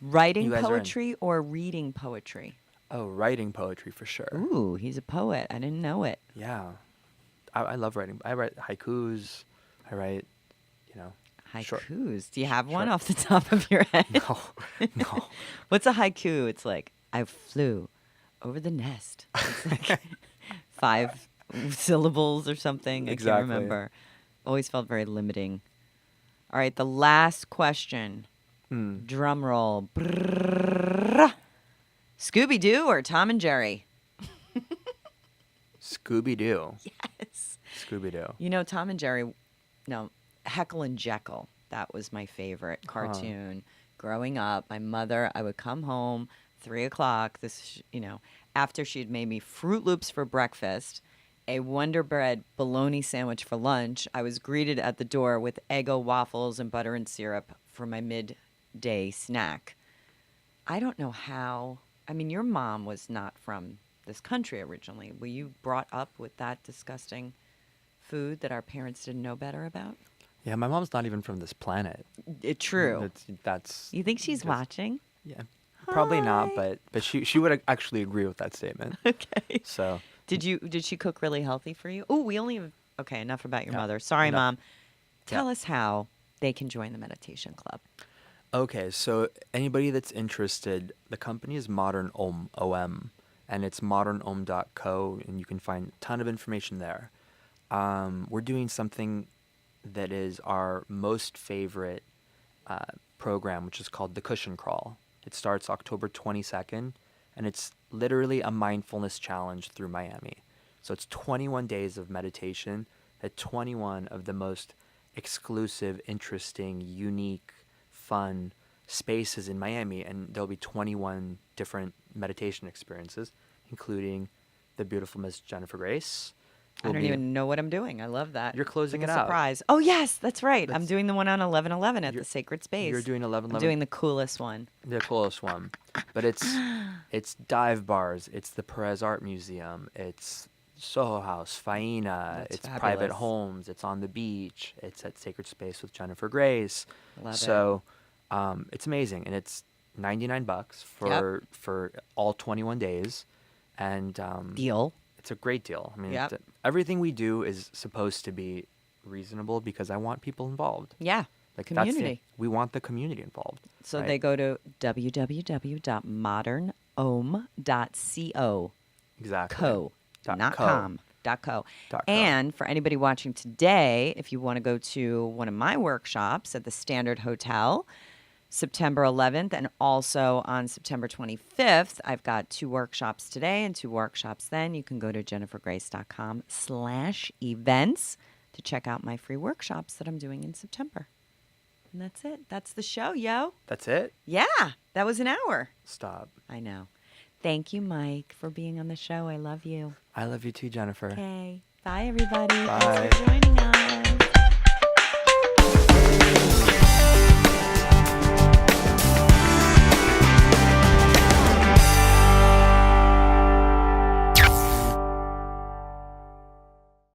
Writing You guys are in. poetry or reading poetry? Oh, writing poetry for sure. Ooh, he's a poet. I didn't know it. Yeah. I love writing. I write haikus. I write, short- Haikus. Do you have one short- off the top of your head? No, no. What's a haiku? It's like, I flew over the nest. It's like 5 syllables or something. I Exactly. can't remember. Always felt very limiting. All right, the last question. Drum roll. Scooby-Doo or Tom and Jerry? Scooby-Doo. Yes. Scooby-Doo. You know, Tom and Jerry, no, Heckle and Jekyll. That was my favorite cartoon. Growing up, my mother, I would come home 3 o'clock, after she had made me Fruit Loops for breakfast, a Wonder Bread bologna sandwich for lunch. I was greeted at the door with Eggo waffles and butter and syrup for my midday snack. I don't know how. I mean, your mom was not from this country originally. Were you brought up with that disgusting food that our parents didn't know better about? Yeah, my mom's not even from this planet. True. That's You think she's just- watching? yeah. Probably not, Hi. but she would actually agree with that statement. Okay. So Did she cook really healthy for you? Oh, we only have okay, enough about your Yeah, mother. Sorry, enough. Mom. Tell us how they can join the meditation club. Okay, so anybody that's interested, the company is Modern Om, OM, and it's modernom.co, and you can find a ton of information there. We're doing something that is our most favorite program, which is called the Cushion Crawl. It starts October 22nd, and it's literally a mindfulness challenge through Miami. So it's 21 days of meditation at 21 of the most exclusive, interesting, unique, fun spaces in Miami, and there'll be 21 different meditation experiences, including the beautiful Miss Jennifer Grace. I don't even know what I'm doing. I love that. You're closing Like it a out. surprise. Oh, yes, that's right. I'm That's- doing the one on 11/11 at the You're- Sacred Space. You're doing 11/11. I'm doing the coolest one. The coolest one, but it's dive bars, it's the Perez Art Museum, it's Soho House, Faina, That's it's fabulous. private homes, it's on the beach, it's at Sacred Space with Jennifer Grace. Love it. So it's amazing, and it's $99 for all 21 days, and Deal. it's a great deal. I mean, Yep. everything we do is supposed to be reasonable because I want people involved. Yeah. Like Community. we want the community involved. So right? they go to www.modernom.co. Exactly. Co. Dot Not co. com. .co. Dot co. And for anybody watching today, if you want to go to one of my workshops at the Standard Hotel, September 11th, and also on September 25th, I've got 2 workshops today and 2 workshops then. You can go to jennifergrace.com/events to check out my free workshops that I'm doing in September. And that's it. That's the show, yo. That's it? Yeah, that was an hour. Stop. I know. Thank you, Mike, for being on the show. I love you. I love you too, Jennifer. Okay. Bye, everybody. Bye. Thanks for joining us.